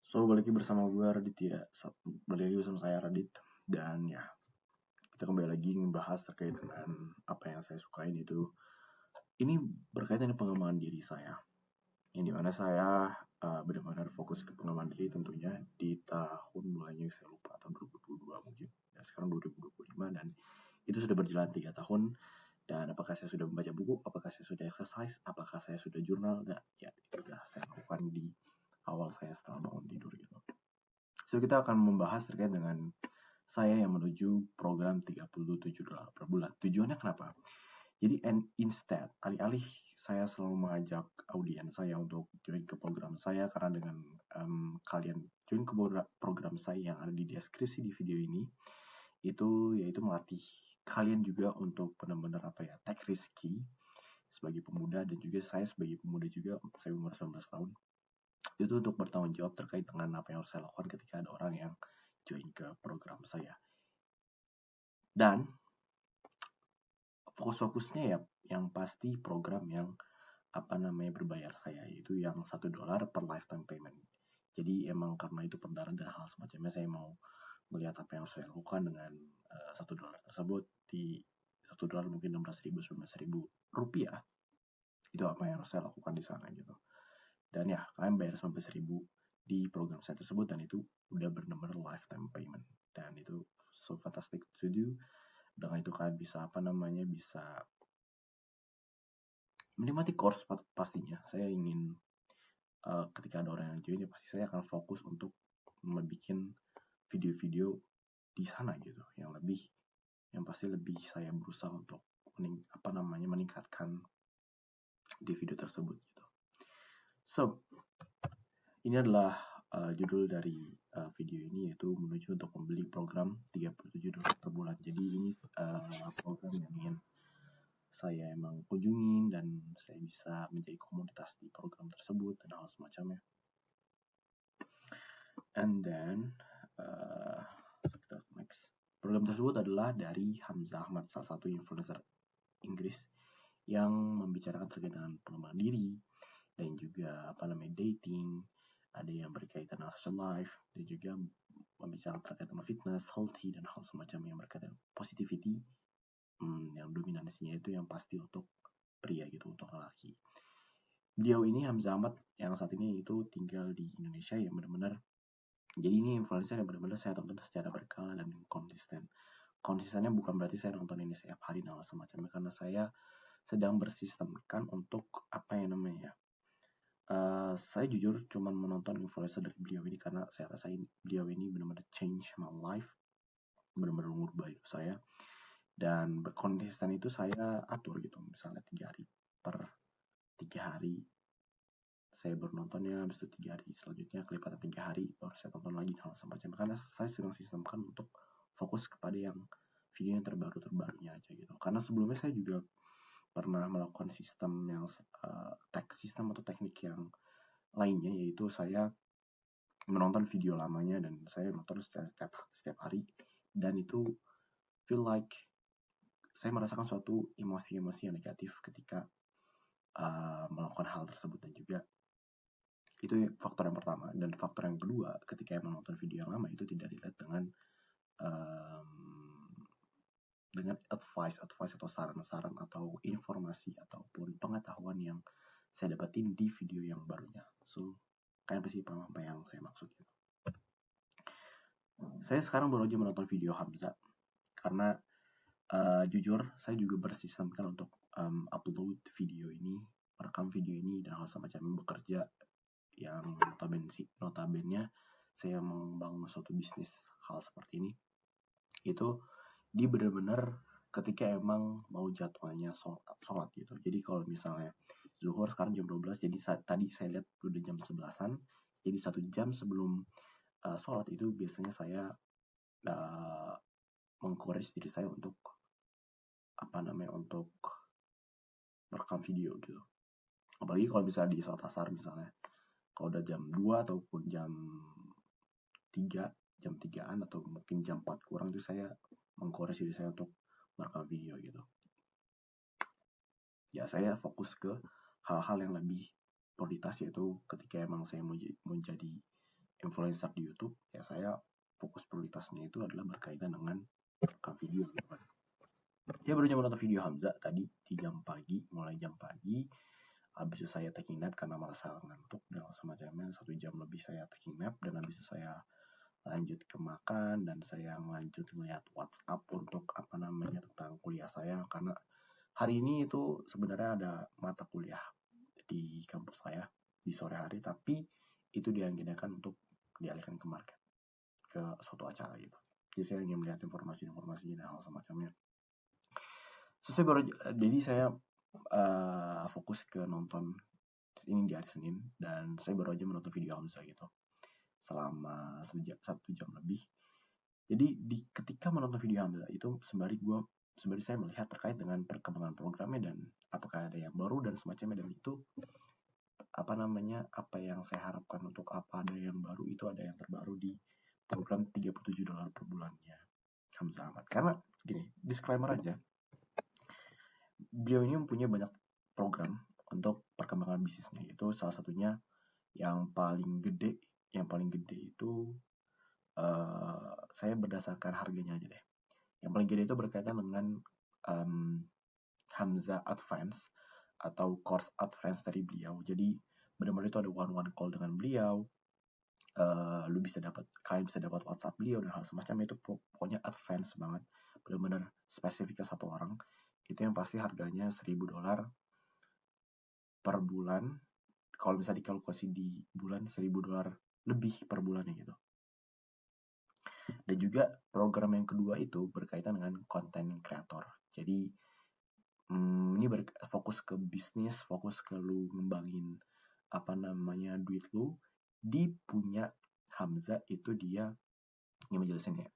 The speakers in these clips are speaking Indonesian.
So, balik lagi bersama gue Raditya. Balik lagi bersama saya Radit. Dan ya, kita kembali lagi membahas terkait dengan apa yang saya sukain itu. Ini berkaitan dengan pengembangan diri saya. Yang dimana saya benar-benar fokus ke pengembangan diri tentunya di tahun mulainya saya lupa, tahun 2022 mungkin. Ya, sekarang 2025 dan itu sudah berjalan 3 tahun. Dan apakah saya sudah membaca buku, apakah saya sudah exercise, apakah saya sudah jurnal, nah, ya itu sudah saya lakukan di awal saya setelah bangun tidur gitu. So, kita akan membahas terkait dengan saya yang menuju program $37 per bulan. Tujuannya kenapa? Jadi instead, alih-alih saya selalu mengajak audiens saya untuk join ke program saya, karena dengan kalian join ke program saya yang ada di deskripsi di video ini, itu yaitu melatih kalian juga untuk benar-benar take risky sebagai pemuda, dan juga saya sebagai pemuda juga, saya umur 19 tahun, itu untuk bertanggung jawab terkait dengan apa yang harus saya lakukan ketika ada orang yang join ke program saya. Dan fokus-fokusnya ya yang pasti program yang berbayar saya, yaitu yang $1 per lifetime payment. Jadi emang karena itu perdana dan hal semacamnya, saya mau melihat apa yang harus saya lakukan dengan $1 tersebut. Di $1 mungkin 16.000, 19.000 rupiah, itu apa yang harus saya lakukan di sana gitu. Dan ya, kalian bayar 19.000 di program saya tersebut, dan itu udah benar-benar lifetime payment, dan itu so fantastic to do. Dengan itu kalian bisa bisa menikmati course pastinya. Saya ingin ketika ada orang yang join, ya pasti saya akan fokus untuk membuat video-video di sana gitu, yang pasti lebih saya berusaha untuk meningkatkan di video tersebut gitu. So, ini adalah judul dari video ini, yaitu menuju untuk membeli program $37 per bulan. Jadi ini program yang ingin saya emang kunjungin, dan saya bisa menjadi komunitas di program tersebut dan hal semacamnya. And then next. Program tersebut adalah dari Hamzah Ahmad, salah satu influencer Inggris yang membicarakan terkait dengan pengembangan diri dan juga dating, ada yang berkaitan dengan social life, dan juga membicarakan terkait dengan fitness, healthy, dan hal semacam yang berkaitan dengan positivity, yang dominansinya itu yang pasti untuk pria gitu, untuk lelaki. Beliau ini Hamzah Ahmad yang saat ini itu tinggal di Indonesia, yang benar-benar, jadi ini influencer yang benar-benar saya tonton secara berkala dan konsisten. Konsistennya bukan berarti saya nonton ini setiap hari dan hal semacamnya, karena saya sedang bersistemkan untuk saya jujur cuma menonton influencer dari beliau ini karena saya rasa beliau ini benar-benar change my life, benar-benar mengubah hidup saya. Dan berkonsisten itu saya atur gitu, misalnya 3 hari per 3 hari saya baru nontonnya, habis itu 3 hari selanjutnya kelipatan 3 hari baru saya tonton lagi, hal semacam, karena saya sedang sistemkan untuk fokus kepada yang video yang terbarunya aja gitu. Karena sebelumnya saya juga pernah melakukan sistem yang sistem atau teknik yang lainnya, yaitu saya menonton video lamanya dan saya nonton setiap hari, dan itu feel like saya merasakan suatu emosi-emosi yang negatif ketika melakukan hal tersebut. Dan juga itu faktor yang pertama. Dan faktor yang kedua, ketika menonton video yang lama itu tidak dilihat dengan advice atau saran-saran atau informasi ataupun pengetahuan yang saya dapatin di video yang barunya. So, kalian pasti paham apa yang saya maksud gitu. Saya sekarang baru aja menonton video Hamzah, karena jujur saya juga bersistemkan untuk upload video ini, merekam video ini, dan hal semacamnya, bekerja yang notabene saya membangun suatu bisnis hal seperti ini. Itu dia benar-benar ketika emang mau jadwalnya sholat gitu. Jadi kalau misalnya zuhur sekarang jam 12, jadi tadi saya lihat udah jam 11-an, jadi 1 jam sebelum sholat itu biasanya saya mengencourage diri saya untuk untuk merekam video gitu. Apalagi kalau bisa di sholat asar misalnya, kalau udah jam 2 ataupun jam 3-an atau mungkin jam 4 kurang, itu saya mengencourage diri saya untuk merekam video gitu. Ya, saya fokus ke hal-hal yang lebih prioritas, yaitu ketika emang saya mau jadi influencer di YouTube, ya saya fokus prioritasnya itu adalah berkaitan dengan rekam video gitu kan. Saya baru nonton video Hamzah tadi di mulai jam pagi. Habis itu saya taking nap karena merasa ngantuk dan semacamnya. 1 jam lebih saya taking nap, dan habis itu saya lanjut ke makan, dan saya lanjut melihat WhatsApp untuk tentang kuliah saya, karena hari ini itu sebenarnya ada mata kuliah di kampus saya di sore hari, tapi itu diagendakan untuk dialihkan ke market, ke suatu acara gitu. Jadi saya ingin melihat informasi-informasi dan hal semacamnya. Jadi saya fokus ke nonton ini di hari Senin, dan saya baru aja menonton video Hamzah gitu selama 1 jam lebih. Jadi ketika menonton video Hamzah itu sembari saya melihat terkait dengan perkembangan programnya dan apakah ada yang baru dan semacamnya, dan itu apa yang saya harapkan untuk apa ada yang baru, itu ada yang terbaru di program $37 per bulannya Hamzah Ahmad. Karena gini, disclaimer aja, beliau ini mempunyai banyak program untuk perkembangan bisnisnya. Itu salah satunya yang paling gede itu saya berdasarkan harganya aja deh. Yang paling gede itu berkaitan dengan Hamzah Advance atau course advance dari beliau. Jadi benar-benar itu ada one-on-one call dengan beliau. Kalian bisa dapat WhatsApp beliau dan hal semacam itu. Pokoknya advance banget, benar-benar spesifik ke satu orang. Itu yang pasti harganya $1.000 per bulan. Kalau bisa dikalkulasi di bulan, $1.000 lebih per bulannya gitu. Dan juga program yang kedua itu berkaitan dengan content creator. Jadi ini fokus ke bisnis, fokus ke lu ngembangin duit lu. Di punya Hamzah itu dia yang menjelasin ya,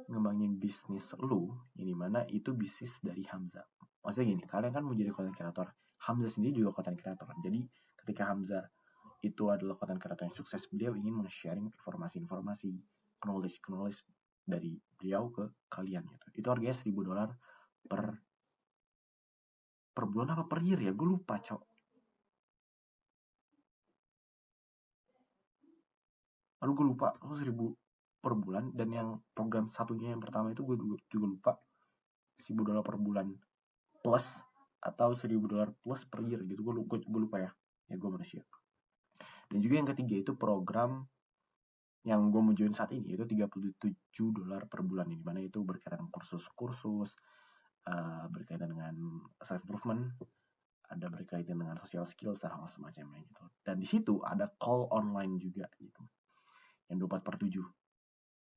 ngembangin bisnis lu, yang dimana itu bisnis dari Hamzah. Maksudnya gini, kalian kan mau jadi content creator, Hamzah sendiri juga content creator. Jadi ketika Hamzah itu adalah content creator yang sukses, beliau ingin men-sharing informasi-informasi, knowledge dari beliau ke kalian gitu. Itu harganya $1.000 per bulan apa per year ya? Gue lupa, cok. Lalu gue lupa, $1.000 per bulan, dan yang program satunya yang pertama itu gue juga lupa, $1.000 per bulan plus atau $1.000 plus per year gitu. Gue lupa ya gue manusia. Dan juga yang ketiga itu program yang gue mau join saat ini itu $37 per bulan, di mana itu berkaitan kursus-kursus, berkaitan dengan self improvement, ada berkaitan dengan social skills dan hal semacamnya gitu. Dan di situ ada call online juga gitu, yang 24/7.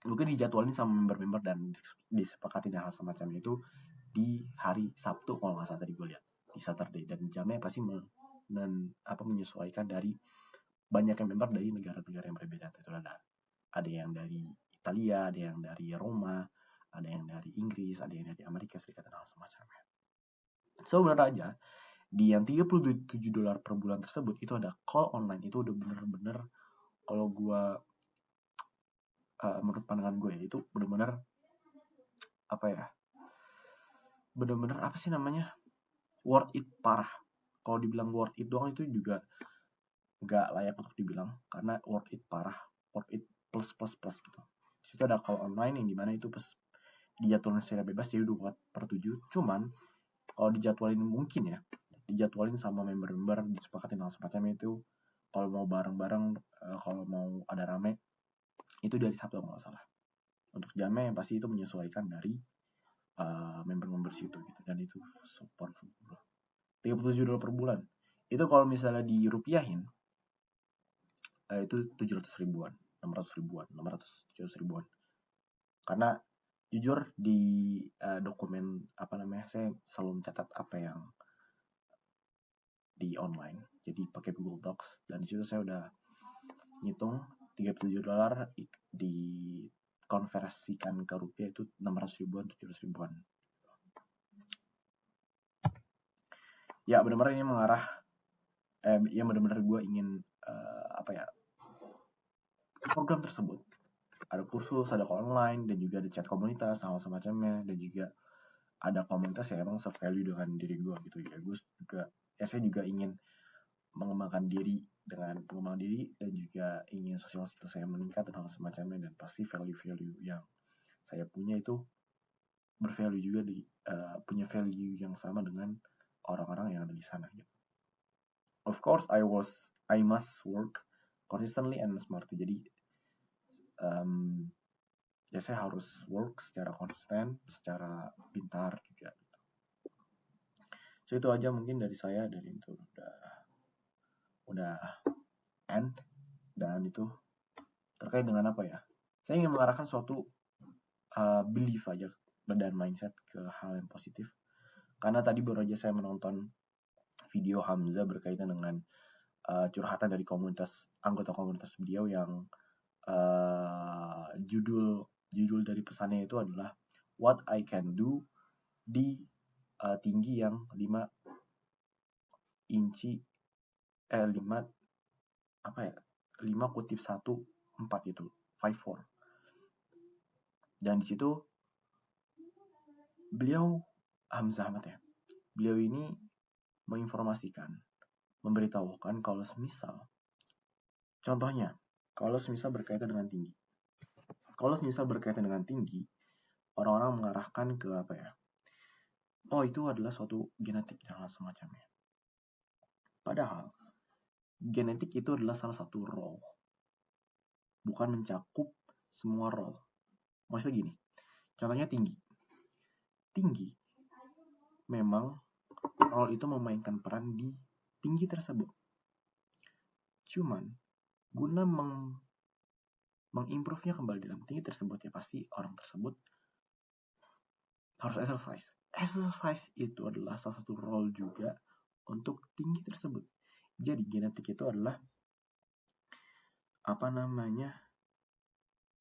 Mungkin dijadwalin sama member-member dan disepakati hal semacamnya itu di hari Sabtu kalau nggak salah tadi gue lihat, di Saturday, dan jamnya pasti menyesuaikan dari banyaknya member dari negara-negara yang berbeda. Itu ada yang dari Italia, ada yang dari Roma, ada yang dari Inggris, ada yang dari Amerika Serikat dan hal semacamnya. So benar aja di yang $37 per bulan tersebut itu ada call online. Itu udah bener-bener, kalau gue menurut pandangan gue itu bener-bener worth it parah. Kalau dibilang worth it doang itu juga nggak layak untuk dibilang, karena worth it parah, worth it plus gitu. Di situ ada call online yang dimana itu dijadwalin secara bebas, jadi 24/7. Cuman kalau dijadwalin sama member-member, disepakatin hal semacamnya itu, kalau mau bareng-bareng, kalau mau ada rame, itu dari Sabtu kalau nggak salah. Untuk jamnya yang pasti itu menyesuaikan dari member-member situ gitu, dan itu super full. $37 per bulan. Itu kalau misalnya dirupiahin, itu 700 ribuan, 600 ribuan. Karena jujur di dokumen saya selalu mencatat apa yang di online, jadi pakai Google Docs, dan disitu saya udah ngitung $37 dikonversikan ke rupiah itu 600 ribuan, 700 ribuan. Ya benar-benar ini mengarah, ya benar-benar gue ingin program tersebut. Ada kursus, ada online, dan juga ada chat komunitas, hal semacamnya, dan juga ada komunitas yang emang se-value dengan diri gue gitu ya. Saya juga ingin mengembangkan diri dengan pengembangan diri dan juga ingin social skill saya meningkat dan hal semacamnya, dan pasti value-value yang saya punya itu bervalue juga punya value yang sama dengan orang-orang yang ada di sana gitu. Of course I must work consistently and smartly. Jadi ya saya harus work secara konsisten, secara pintar juga. So itu aja mungkin dari saya, dari itu udah end, dan itu terkait dengan apa ya? Saya ingin mengarahkan suatu belief aja dan mindset ke hal yang positif. Karena tadi baru aja saya menonton video Hamzah berkaitan dengan curhatan dari anggota komunitas beliau yang judul dari pesannya itu adalah What I Can Do di tinggi yang 5 inci 5 apa ya 5 kutip 1 4 itu 5-4. Dan di situ beliau Hamzah Ahmad ya, beliau ini menginformasikan, memberitahukan kalau semisal contohnya, kalau semisal berkaitan dengan tinggi. Kalau semisal berkaitan dengan tinggi, orang-orang mengarahkan ke apa ya? Oh, itu adalah suatu genetik dan hal semacamnya. Padahal genetik itu adalah salah satu role, bukan mencakup semua role. Maksudnya gini, contohnya tinggi. Tinggi memang role itu memainkan peran di tinggi tersebut. Cuman guna mengimprove-nya kembali dalam tinggi tersebut, ya pasti orang tersebut harus exercise. Exercise itu adalah salah satu role juga untuk tinggi tersebut. Jadi genetik itu adalah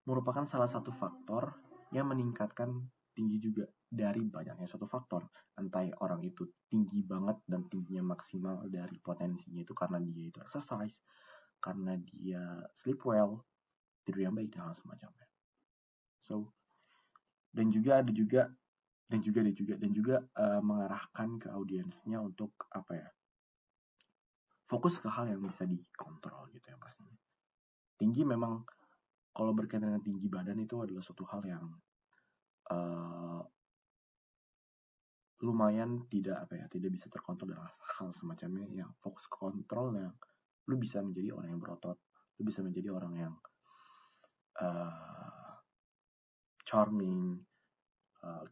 merupakan salah satu faktor yang meningkatkan tinggi juga dari banyaknya suatu faktor. Entah orang itu tinggi banget dan tingginya maksimal dari potensinya itu karena dia itu exercise, karena dia sleep well, tidur yang baik dan hal semacamnya. So, dan juga mengarahkan ke audiensnya untuk apa ya? Fokus ke hal yang bisa dikontrol gitu ya pastinya. Tinggi memang kalau berkaitan dengan tinggi badan itu adalah suatu hal yang lumayan tidak bisa terkontrol dengan hal semacamnya, yang fokus ke kontrol, yang lu bisa menjadi orang yang berotot, lu bisa menjadi orang yang charming,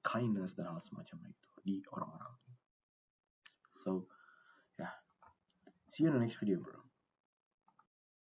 kindness dan hal semacamnya itu di orang-orang. So, yeah. See you in the next video, bro.